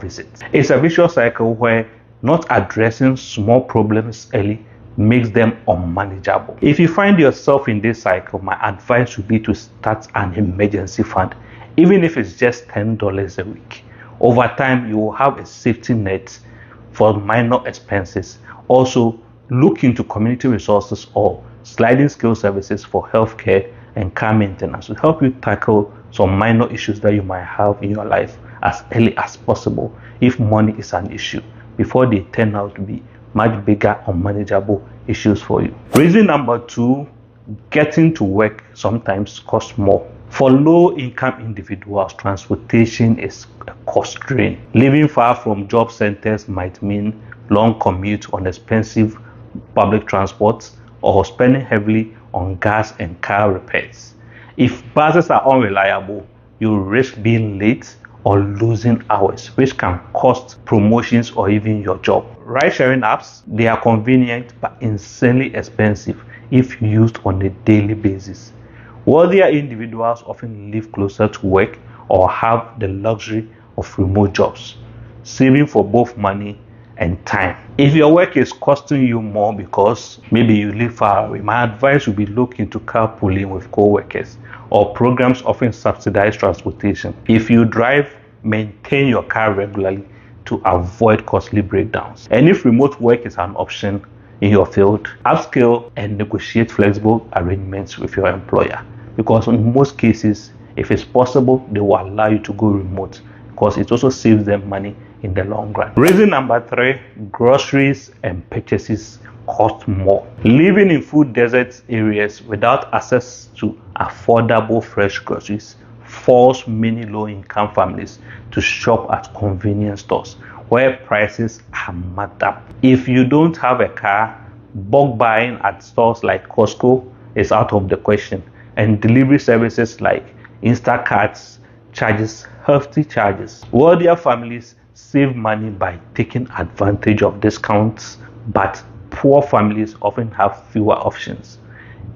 visits. It's a vicious cycle where not addressing small problems early makes them unmanageable. If you find yourself in this cycle, my advice would be to start an emergency fund, even if it's just $10 a week. Over time, you will have a safety net for minor expenses. Also, look into community resources or sliding scale services for healthcare and car maintenance to help you tackle some minor issues that you might have in your life as early as possible if money is an issue, before they turn out to be much bigger, unmanageable issues for you. Reason number 2, getting to work sometimes costs more. For low-income individuals, transportation is a cost drain. Living far from job centers might mean long commute on expensive public transport or spending heavily on gas and car repairs. If buses are unreliable, you risk being late or losing hours, which can cost promotions or even your job. Ride-sharing apps, they are convenient but insanely expensive if used on a daily basis. Wealthier individuals often live closer to work or have the luxury of remote jobs, saving for both money and time. If your work is costing you more because maybe you live far away, my advice would be look into carpooling with co-workers or programs offering subsidized transportation. If you drive, maintain your car regularly to avoid costly breakdowns. And if remote work is an option in your field, upscale and negotiate flexible arrangements with your employer, because in most cases, if it's possible, they will allow you to go remote because it also saves them money in the long run. Reason number 3, groceries and purchases cost more. Living in food desert areas without access to affordable fresh groceries force many low-income families to shop at convenience stores where prices are marked up. If you don't have a car, bulk buying at stores like Costco is out of the question, and delivery services like Instacart charges hefty charges. Wealthier families save money by taking advantage of discounts, but poor families often have fewer options.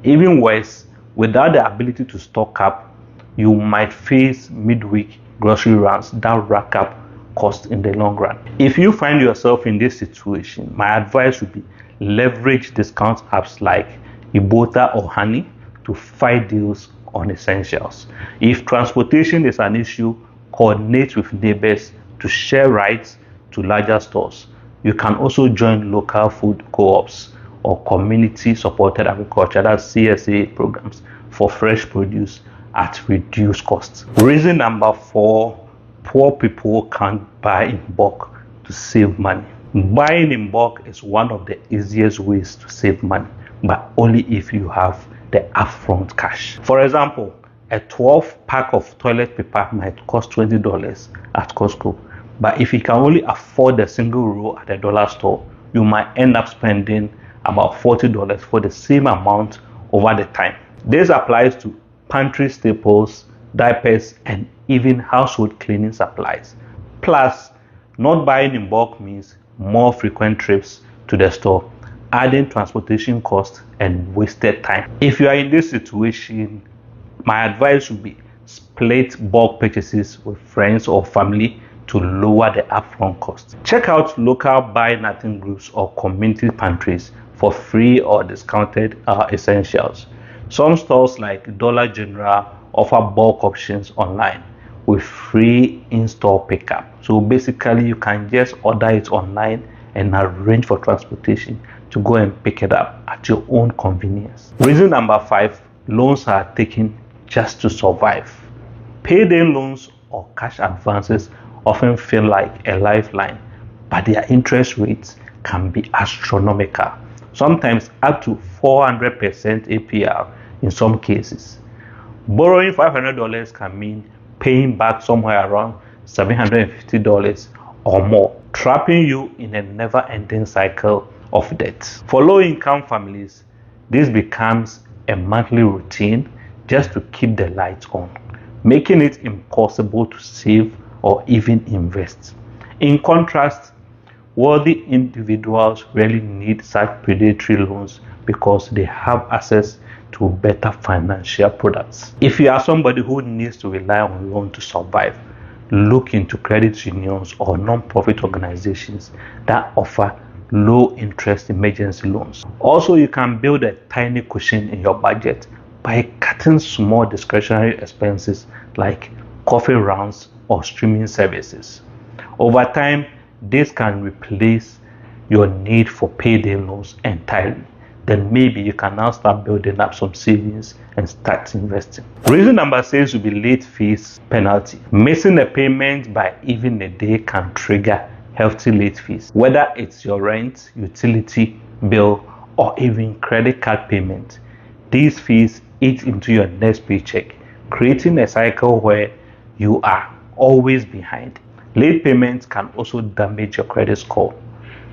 Even worse, without the ability to stock up, you might face midweek grocery runs that rack up costs in the long run. If you find yourself in this situation, my advice would be leverage discount apps like Ibota or Honey to fight deals on essentials. If transportation is an issue, coordinate with neighbors to share rides to larger stores. You can also join local food co-ops or community supported agriculture, that's CSA programs, for fresh produce at reduced costs. Reason number 4, poor people can't buy in bulk to save money. Buying in bulk is one of the easiest ways to save money, but only if you have the upfront cash. For example, a 12 pack of toilet paper might cost $20 at Costco, but if you can only afford a single roll at a dollar store, you might end up spending about $40 for the same amount over the time. This applies to pantry staples, diapers, and even household cleaning supplies. Plus, not buying in bulk means more frequent trips to the store, adding transportation costs and wasted time. If you are in this situation, my advice would be split bulk purchases with friends or family to lower the upfront cost. Check out local buy nothing groups or community pantries for free or discounted essentials. Some stores like Dollar General offer bulk options online with free in-store pickup. So basically you can just order it online and arrange for transportation to go and pick it up at your own convenience. Reason number 5, loans are taken just to survive. Payday loans or cash advances often feel like a lifeline, but their interest rates can be astronomical, sometimes up to 400% APR in some cases. Borrowing $500 can mean paying back somewhere around $750 or more, trapping you in a never-ending cycle of debt. For low-income families, this becomes a monthly routine just to keep the lights on, making it impossible to save or even invest. In contrast, wealthy individuals really need such predatory loans because they have access to better financial products. If you are somebody who needs to rely on loan to survive, look into credit unions or non-profit organizations that offer low interest emergency loans. Also, you can build a tiny cushion in your budget by cutting small discretionary expenses like coffee rounds or streaming services. Over time, this can replace your need for payday loans entirely. Then maybe you can now start building up some savings and start investing. Reason number 6 will be late fees penalty. Missing a payment by even a day can trigger hefty late fees, whether it's your rent, utility bill, or even credit card payment. These fees eat into your next paycheck, creating a cycle where you are always behind. Late payments can also damage your credit score,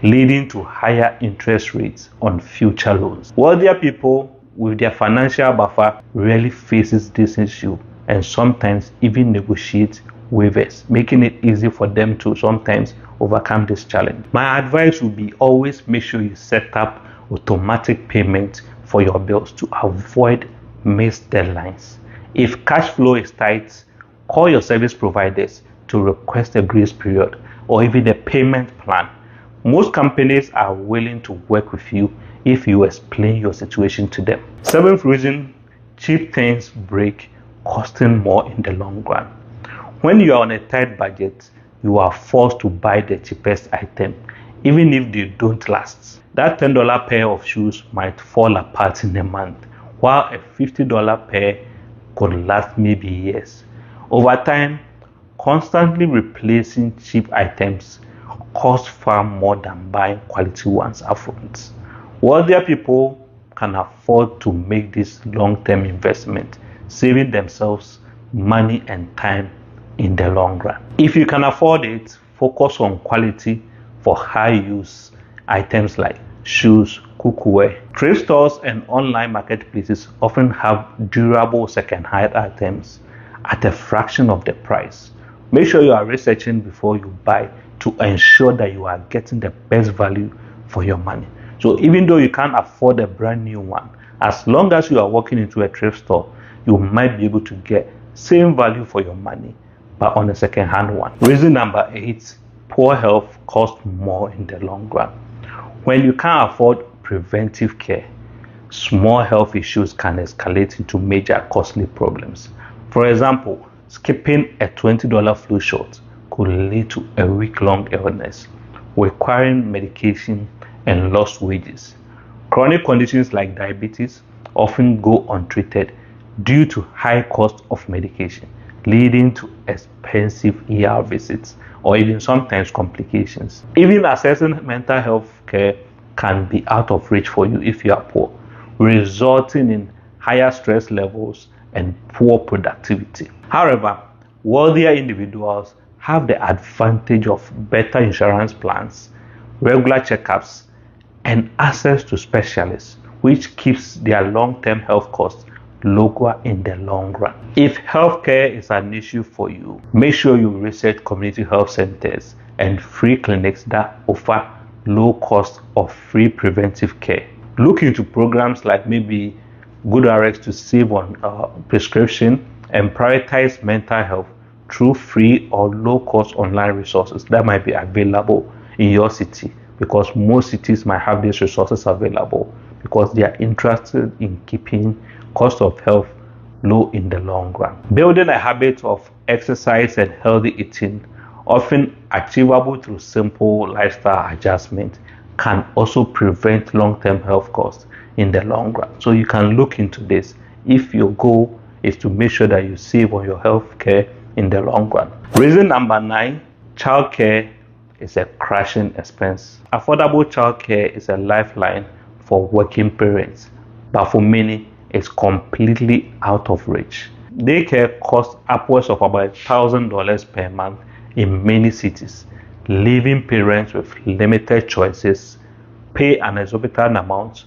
leading to higher interest rates on future loans. Wealthier people with their financial buffer rarely faces this issue and sometimes even negotiate waivers, making it easy for them to sometimes overcome this challenge. My advice would be always make sure you set up automatic payment for your bills to avoid missed deadlines. If cash flow is tight, call your service providers to request a grace period or even a payment plan. Most companies are willing to work with you if you explain your situation to them. 7th reason, cheap things break, costing more in the long run. When you are on a tight budget, you are forced to buy the cheapest item, even if they don't last. That $10 pair of shoes might fall apart in a month, while a $50 pair could last maybe years. Over time, constantly replacing cheap items costs far more than buying quality ones upfront. Wealthier people can afford to make this long-term investment, saving themselves money and time in the long run. If you can afford it, focus on quality for high-use items like shoes, cookware. Thrift stores and online marketplaces often have durable second-hand items at a fraction of the price. Make sure you are researching before you buy to ensure that you are getting the best value for your money. So even though you can't afford a brand new one, as long as you are walking into a thrift store, you might be able to get same value for your money, but on a second-hand one. Reason number 8, poor health costs more in the long run. When you can't afford preventive care, small health issues can escalate into major costly problems. For example, skipping a $20 flu shot could lead to a week-long illness, requiring medication and lost wages. Chronic conditions like diabetes often go untreated due to high cost of medication, leading to expensive ER visits or even sometimes complications. Even accessing mental health care can be out of reach for you if you are poor, resulting in higher stress levels and poor productivity. However, wealthier individuals have the advantage of better insurance plans, regular checkups, and access to specialists, which keeps their long-term health costs lower in the long run. If healthcare is an issue for you, make sure you research community health centers and free clinics that offer low cost of free preventive care. Look into programs like maybe GoodRx to save on prescription and prioritize mental health through free or low cost online resources that might be available in your city, because most cities might have these resources available because they are interested in keeping cost of health low in the long run. Building a habit of exercise and healthy eating, often achievable through simple lifestyle adjustment, can also prevent long-term health costs in the long run. So you can look into this if your goal is to make sure that you save on your health care in the long run. Reason number 9, childcare is a crashing expense. Affordable childcare is a lifeline for working parents, but for many, it's completely out of reach. Daycare costs upwards of about $1,000 per month in many cities, leaving parents with limited choices, pay an exorbitant amount,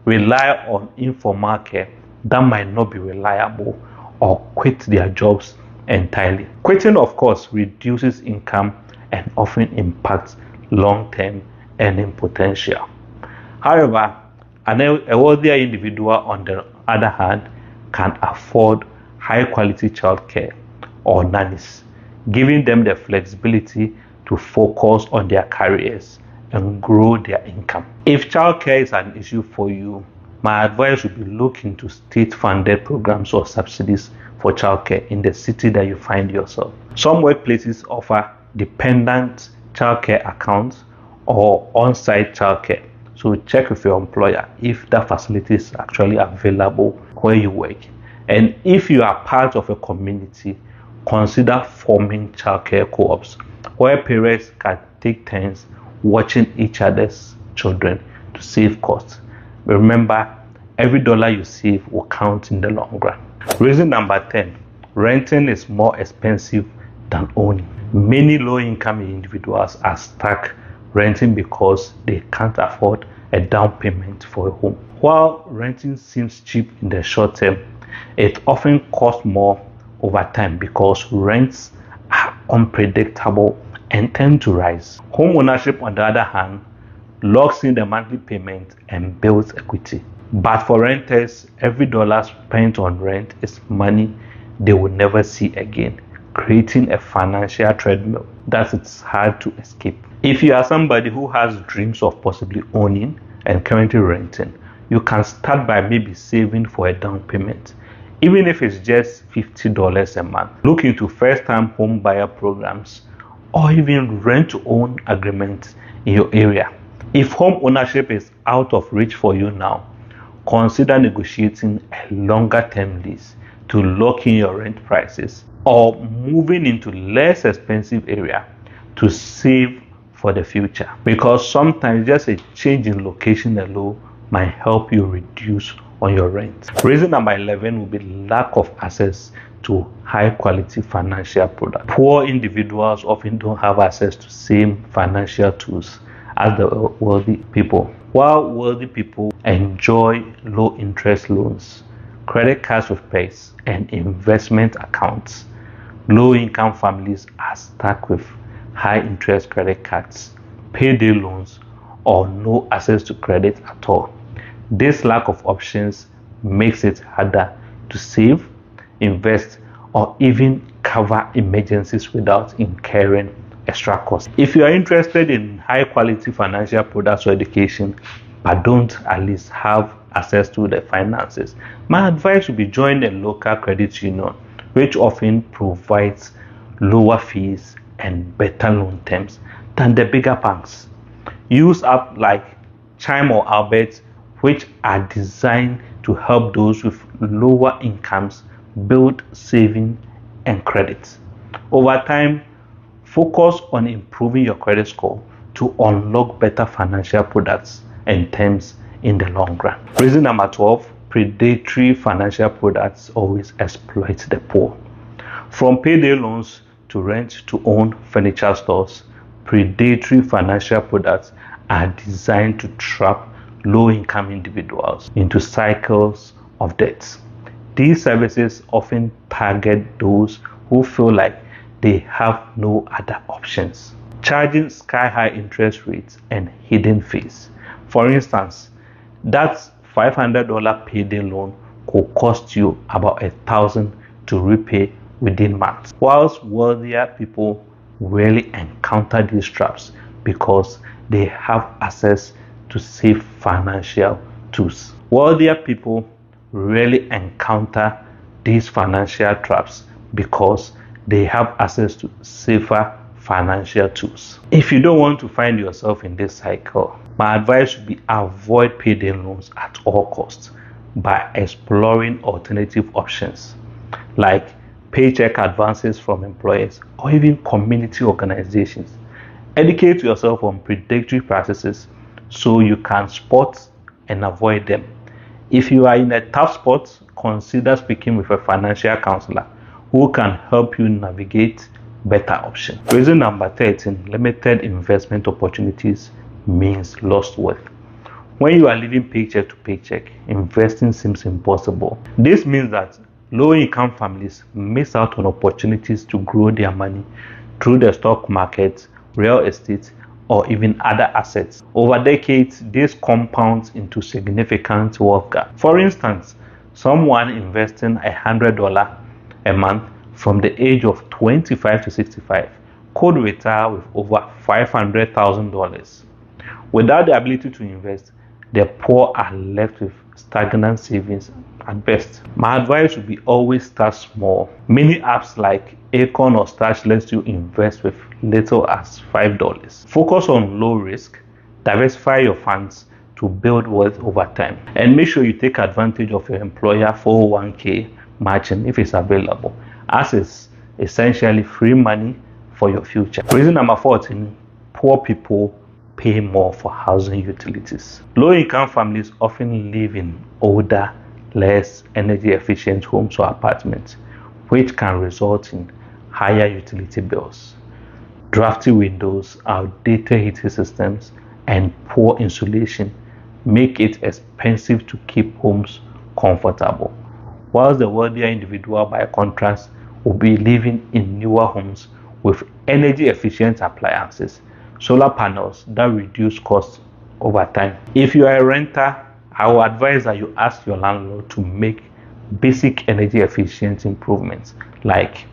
rely on informal care that might not be reliable, or quit their jobs entirely. Quitting, of course, reduces income and often impacts long-term earning potential. However, a wealthier individual, on the other hand, can afford high-quality childcare or nannies, giving them the flexibility to focus on their careers and grow their income. If childcare is an issue for you, my advice would be look into state-funded programs or subsidies for childcare in the city that you find yourself. Some workplaces offer dependent childcare accounts or on-site childcare. So check with your employer if that facility is actually available where you work. And if you are part of a community, consider forming childcare co-ops where parents can take turns watching each other's children to save costs. Remember, every dollar you save will count in the long run. Reason number 10, renting is more expensive than owning. Many low-income individuals are stuck renting because they can't afford a down payment for a home. While renting seems cheap in the short term, it often costs more over time because rents are unpredictable and tend to rise. Home ownership, on the other hand, locks in the monthly payment and builds equity. But for renters, every dollar spent on rent is money they will never see again, creating a financial treadmill that it's hard to escape. If you are somebody who has dreams of possibly owning and currently renting, you can start by maybe saving for a down payment, even if it's just $50 a month. Look into first-time home buyer programs or even rent-to-own agreements in your area. If home ownership is out of reach for you now, consider negotiating a longer-term lease to lock in your rent prices or moving into less expensive area to save for the future, because sometimes just a change in location alone might help you reduce on your rent. Reason number 11 will be lack of access to high quality financial products. Poor individuals often don't have access to same financial tools as the wealthy people. While wealthy people enjoy low interest loans, credit cards with perks, and investment accounts, low income families are stuck with high interest credit cards, payday loans, or no access to credit at all. This lack of options makes it harder to save, invest, or even cover emergencies without incurring extra costs. If you are interested in high quality financial products or education, but don't at least have access to the finances, my advice would be join a local credit union, which often provides lower fees and better loan terms than the bigger banks. Use apps like Chime or Albert, which are designed to help those with lower incomes build saving and credit. Over time, focus on improving your credit score to unlock better financial products and terms in the long run. Reason number 12, predatory financial products always exploit the poor. From payday loans to rent to own furniture stores, predatory financial products are designed to trap low-income individuals into cycles of debt. These services often target those who feel like they have no other options, charging sky-high interest rates and hidden fees. For instance, that $500 payday loan could cost you about $1,000 to repay within months, whilst wealthier people rarely encounter these traps because they have access to safe financial tools. Wealthier people rarely encounter these financial traps because they have access to safer financial tools. If you don't want to find yourself in this cycle, my advice would be avoid payday loans at all costs by exploring alternative options like paycheck advances from employers or even community organizations. Educate yourself on predatory practices so you can spot and avoid them. If you are in a tough spot, consider speaking with a financial counselor who can help you navigate better options. Reason number 13, limited investment opportunities means lost wealth. When you are living paycheck to paycheck, investing seems impossible. This means that low-income families miss out on opportunities to grow their money through the stock market, real estate, or even other assets. Over decades, this compounds into significant wealth gap. For instance, someone investing $100 a month from the age of 25 to 65 could retire with over $500,000. Without the ability to invest, the poor are left with stagnant savings at best. My advice would be always start small. Many apps like Acorn or Stash lets you invest with little as $5. Focus on low risk, diversify your funds to build wealth over time, and make sure you take advantage of your employer 401k matching if it's available, as it's essentially free money for your future. Reason number 14, poor people pay more for housing utilities. Low-income families often live in older, less energy efficient homes or apartments, which can result in higher utility bills. Drafty windows, outdated heating systems, and poor insulation make it expensive to keep homes comfortable, whilst the wealthier individual, by contrast, will be living in newer homes with energy efficient appliances, solar panels that reduce costs over time. If you are a renter, I will advise that you ask your landlord to make basic energy efficient improvements like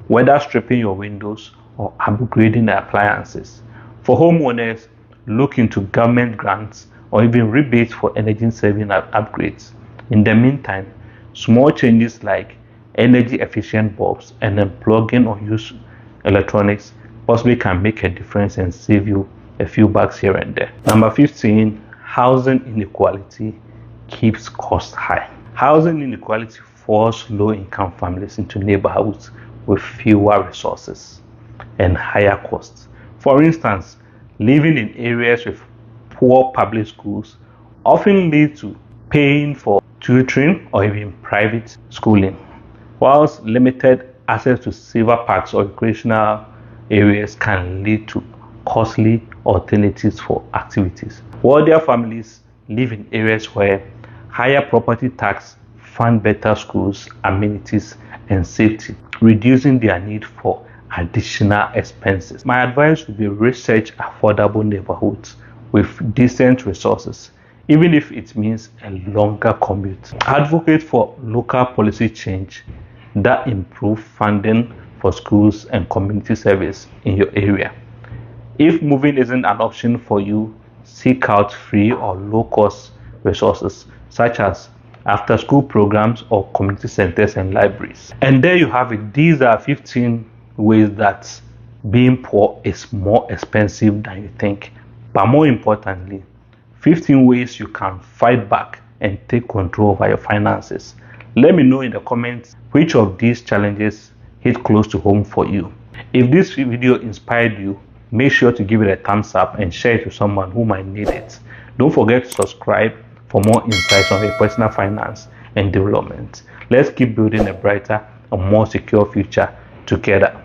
weather stripping your windows or upgrading the appliances. For homeowners, look into government grants or even rebates for energy saving upgrades. In the meantime, small changes like energy efficient bulbs and unplugging unused electronics possibly can make a difference and save you a few bucks here and there. Number 15, housing inequality keeps costs high. Housing inequality forces low-income families into neighborhoods with fewer resources and higher costs. For instance, living in areas with poor public schools often leads to paying for tutoring or even private schooling, whilst limited access to safer parks or recreational areas can lead to costly alternatives for activities. Wealthier families live in areas where higher property tax fund better schools, amenities, and safety, reducing their need for additional expenses. My advice would be research affordable neighborhoods with decent resources, even if it means a longer commute. Advocate for local policy change that improve funding for schools and community service in your area. If moving isn't an option for you, seek out free or low-cost resources such as after-school programs or community centers and libraries. And there you have it. These are 15 ways that being poor is more expensive than you think. But more importantly, 15 ways you can fight back and take control over your finances. Let me know in the comments which of these challenges hit close to home for you. If this video inspired you, make sure to give it a thumbs up and share it to someone who might need it. Don't forget to subscribe for more insights on your personal finance and development. Let's keep building a brighter and more secure future together.